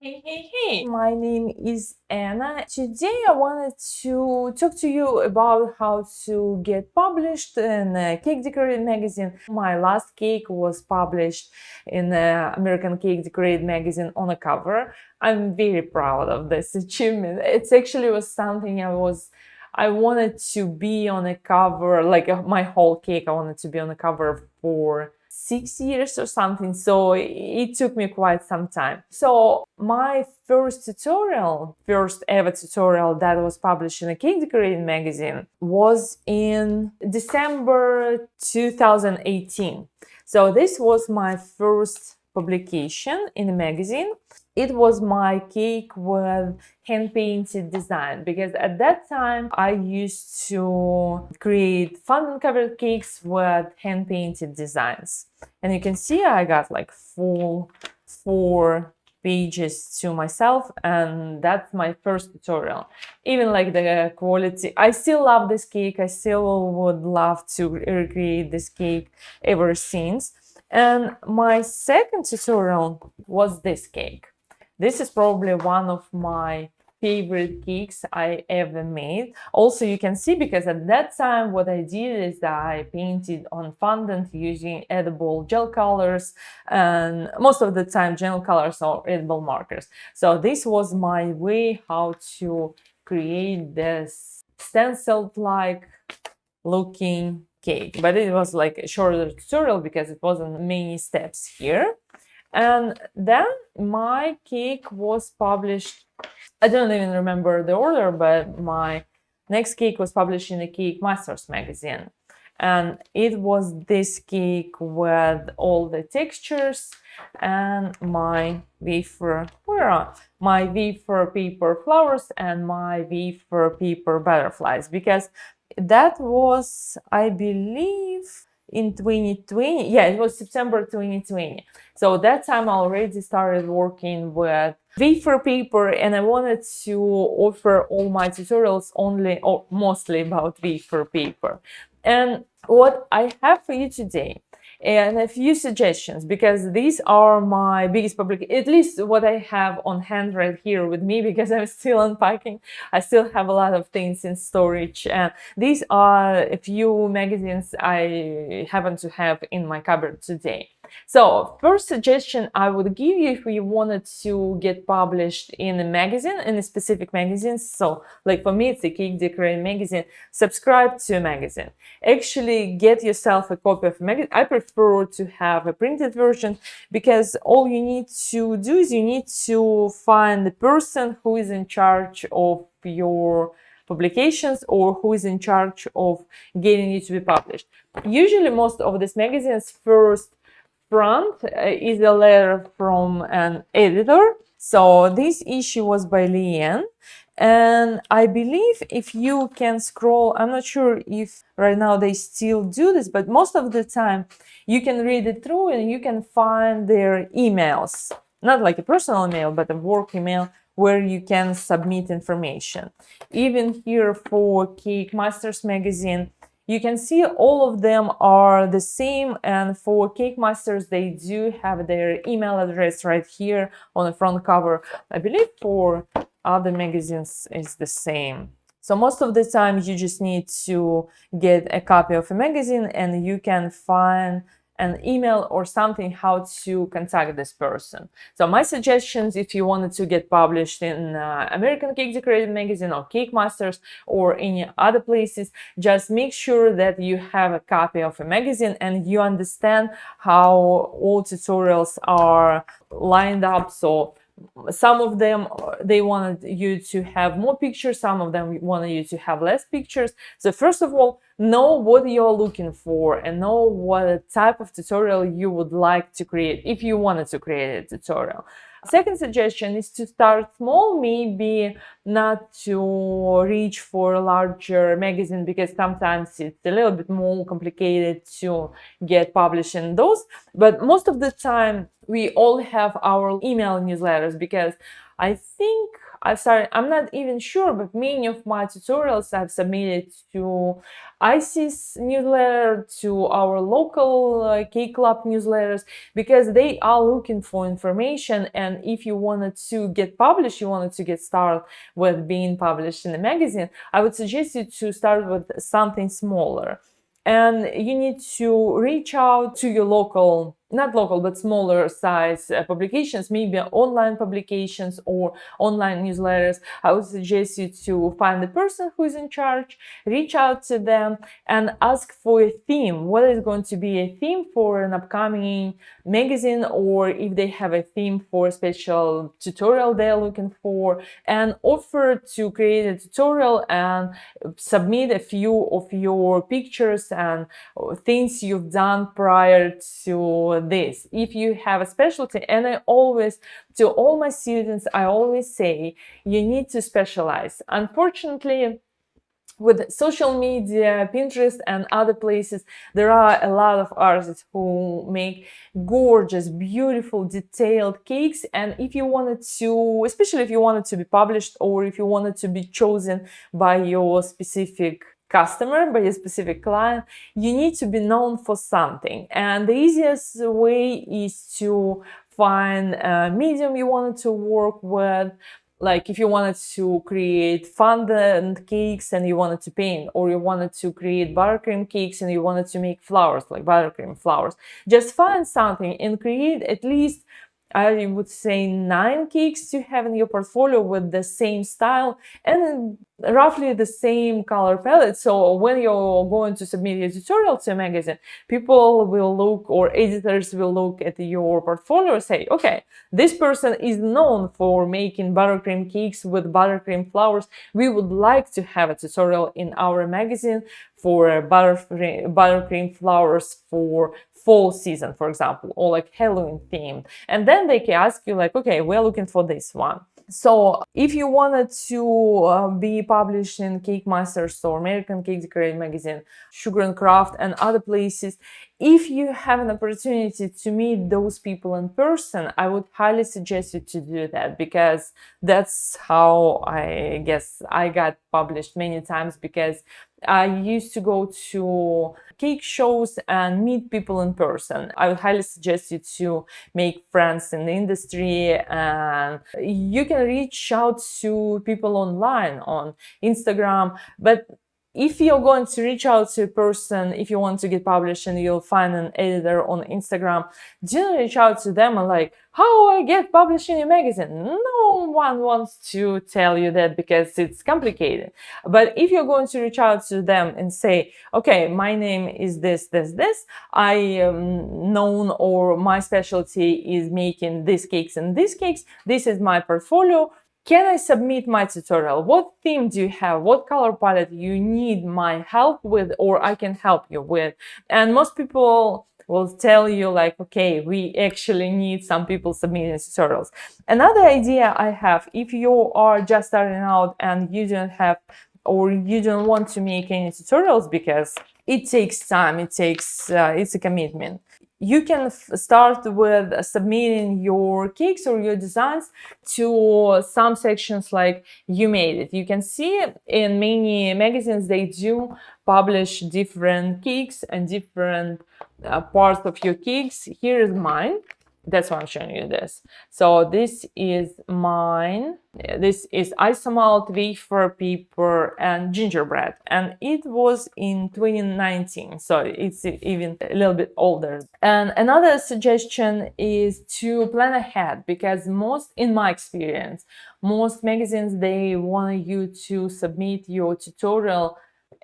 Hey, my name is Anna. Today I wanted to talk to you about how to get published in a cake decorating magazine. My last cake was published in the American Cake Decorating magazine on a cover. I'm very proud of this achievement. It actually was something I wanted to be on a cover, like my whole cake, I wanted to be on a cover for 6 years or something, so it took me quite some time. So my first ever tutorial that was published in a cake decorating magazine was in December 2018. So this was my first publication in a magazine. It was my cake with hand-painted design, because at that time I used to create fondant covered cakes with hand-painted designs. And you can see I got like full 4 pages to myself, and that's my first tutorial. Even like the quality, I still love this cake. I still would love to recreate this cake ever since. And my second tutorial was this cake. This is probably one of my favorite cakes I ever made. Also, you can see, because at that time what I did is that I painted on fondant using edible gel colors, and most of the time gel colors are edible markers. So this was my way how to create this stenciled-like looking cake. But it was like a shorter tutorial because it wasn't many steps here. And then my cake was published. I don't even remember the order, but my next cake was published in the Cake Masters magazine. And it was this cake with all the textures and my wafer paper flowers and my wafer paper butterflies, because that was, I believe, in 2020. Yeah, it was September 2020. So that time I already started working with wafer paper, and I wanted to offer all my tutorials only or mostly about wafer paper. And what I have for you today, and a few suggestions, because these are my biggest at least what I have on hand right here with me, because I'm still unpacking. I still have a lot of things in storage, and these are a few magazines I happen to have in my cupboard today. So first suggestion I would give you, if you wanted to get published in a magazine, in a specific magazine, so like for me it's a cake decorating magazine, subscribe to a magazine. Actually get yourself a copy of a magazine. I prefer to have a printed version, because all you need to do is you need to find the person who is in charge of your publications, or who is in charge of getting you to be published. Usually most of these magazines first front is a letter from an editor. So this issue was by Leanne. And I believe if you can scroll, I'm not sure if right now they still do this, but most of the time you can read it through and you can find their emails. Not like a personal email, but a work email where you can submit information. Even here for Cake Masters magazine, you can see all of them are the same, and for Cake Masters they do have their email address right here on the front cover. I believe for other magazines is the same. So most of the time you just need to get a copy of a magazine and you can find an email or something how to contact this person. So my suggestions, if you wanted to get published in American Cake Decorating magazine or Cake Masters or any other places, just make sure that you have a copy of a magazine and you understand how all tutorials are lined up. So some of them, they wanted you to have more pictures, some of them wanted you to have less pictures. So first of all, know what you're looking for and know what type of tutorial you would like to create if you wanted to create a tutorial. Second suggestion is to start small, maybe not to reach for a larger magazine, because sometimes it's a little bit more complicated to get published in those. But most of the time, we all have our email newsletters, because I think I'm not even sure, but many of my tutorials I've submitted to IC's newsletter, to our local cake club newsletters, because they are looking for information. And if you wanted to get published, you wanted to get started with being published in a magazine, I would suggest you to start with something smaller. And you need to reach out to your local, not local, but smaller size publications, maybe online publications or online newsletters. I would suggest you to find the person who is in charge, reach out to them and ask for a theme. What is going to be a theme for an upcoming magazine, or if they have a theme for a special tutorial they're looking for, and offer to create a tutorial and submit a few of your pictures and things you've done prior to this. If you have a specialty, and I always, to all my students, I always say, you need to specialize. Unfortunately, with social media, Pinterest and other places, there are a lot of artists who make gorgeous, beautiful, detailed cakes. And if you wanted to, especially if you wanted to be published, or if you wanted to be chosen by your specific customer, by your specific client, you need to be known for something. And the easiest way is to find a medium you wanted to work with. Like if you wanted to create fondant cakes and you wanted to paint, or you wanted to create buttercream cakes and you wanted to make flowers, like buttercream flowers, just find something and create at least, I would say, 9 cakes to have in your portfolio with the same style and roughly the same color palette. So when you're going to submit your tutorial to a magazine, people will look, or editors will look at your portfolio and say, okay, this person is known for making buttercream cakes with buttercream flowers. We would like to have a tutorial in our magazine for buttercream flowers for fall season, for example, or like Halloween theme. And then they can ask you like, okay, we're looking for this one. So if you wanted to be published in Cake Masters or American Cake Decorating Magazine, Sugar and Craft and other places, if you have an opportunity to meet those people in person, I would highly suggest you to do that, because that's how I guess I got published many times, because I used to go to cake shows and meet people in person. I would highly suggest you to make friends in the industry, and you can reach out to people online on Instagram. But if you're going to reach out to a person, if you want to get published and you'll find an editor on Instagram, do reach out to them and like, how I get published in a magazine? No one wants to tell you that, because it's complicated. But if you're going to reach out to them and say, okay, my name is this, I am known, or my specialty is making these cakes and these cakes, this is my portfolio, can I submit my tutorial? What theme do you have? What color palette you need my help with, or I can help you with? And most people will tell you like, okay, we actually need some people submitting tutorials. Another idea I have, if you are just starting out and you don't have, or you don't want to make any tutorials because it takes time, it's a commitment, you can start with submitting your cakes or your designs to some sections like You Made It. You can see in many magazines they do publish different cakes and different parts of your cakes. Here is mine. That's why I'm showing you this. So this is mine. This is isomalt, wafer, paper, and gingerbread. And it was in 2019, so it's even a little bit older. And another suggestion is to plan ahead, because in my experience, most magazines, they want you to submit your tutorial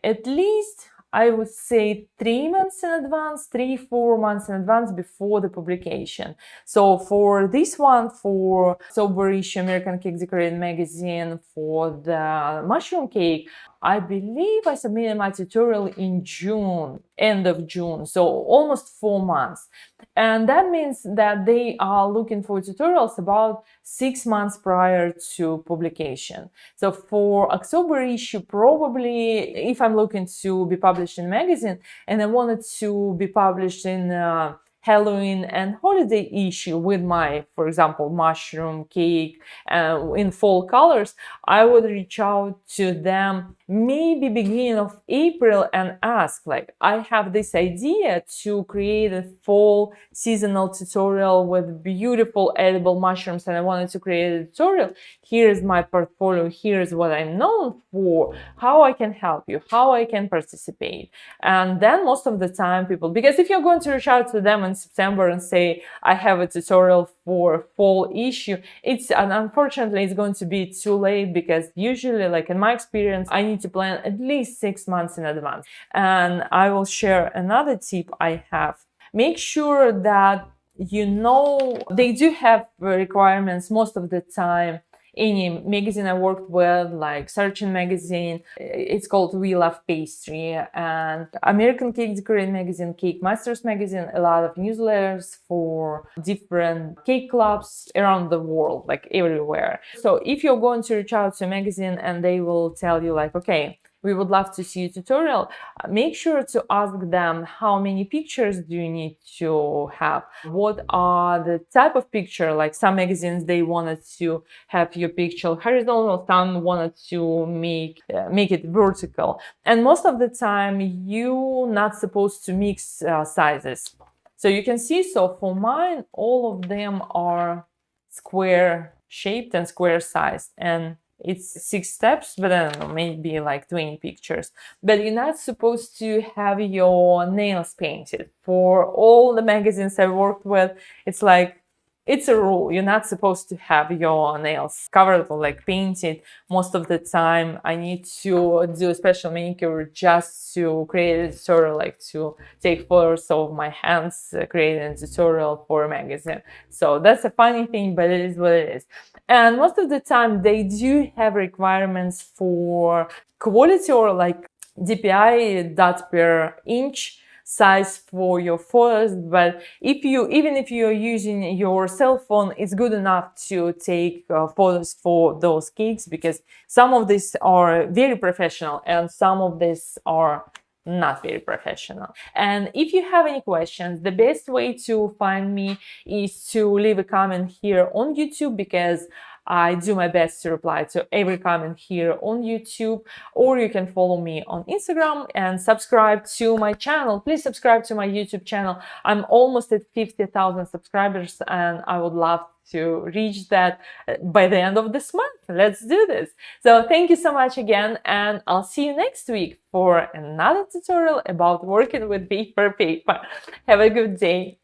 at least, I would say, 3 months in advance, 3-4 months in advance before the publication. So for this one, for Sober Issue American Cake Decorating Magazine, for the mushroom cake, I believe I submitted my tutorial in June, end of June, so almost 4 months. And that means that they are looking for tutorials about 6 months prior to publication. So for October issue, probably if I'm looking to be published in a magazine and I wanted to be published in Halloween and holiday issue with my, for example, mushroom cake in fall colors, I would reach out to them maybe beginning of April and ask, like, I have this idea to create a fall seasonal tutorial with beautiful edible mushrooms, and I wanted to create a tutorial. Here's my portfolio, here's what I'm known for, how I can help you, how I can participate. And then most of the time people, because if you're going to reach out to them in September and say, I have a tutorial for fall issue, unfortunately it's going to be too late, because usually, like in my experience, I need to plan at least 6 months in advance. And I will share another tip I have. Make sure that they do have requirements most of the time. Any magazine I worked with, like Searching magazine, it's called We Love Pastry, and American Cake Decorating magazine, Cake Masters magazine, a lot of newsletters for different cake clubs around the world, like everywhere. So if you're going to reach out to a magazine and they will tell you like, okay, we would love to see a tutorial, make sure to ask them how many pictures do you need to have, what are the type of picture. Like some magazines, they wanted to have your picture horizontal, some wanted to make it vertical, and most of the time you're not supposed to mix sizes. So you can see, so for mine, all of them are square shaped and square sized, and it's 6 steps, but I don't know, maybe like 20 pictures. But you're not supposed to have your nails painted. For all the magazines I worked with, it's like, it's a rule. You're not supposed to have your nails covered or like painted. Most of the time, I need to do a special manicure just to create a tutorial, like to take photos of my hands, creating a tutorial for a magazine. So that's a funny thing, but it is what it is. And most of the time, they do have requirements for quality, or like DPI, dot per inch size for your photos. But even if you're using your cell phone, it's good enough to take photos for those cakes, because some of these are very professional and some of these are not very professional. And if you have any questions, the best way to find me is to leave a comment here on YouTube, because I do my best to reply to every comment here on YouTube, or you can follow me on Instagram and subscribe to my channel. Please subscribe to my YouTube channel. I'm almost at 50,000 subscribers, and I would love to reach that by the end of this month. Let's do this. So thank you so much again, and I'll see you next week for another tutorial about working with paper. Have a good day.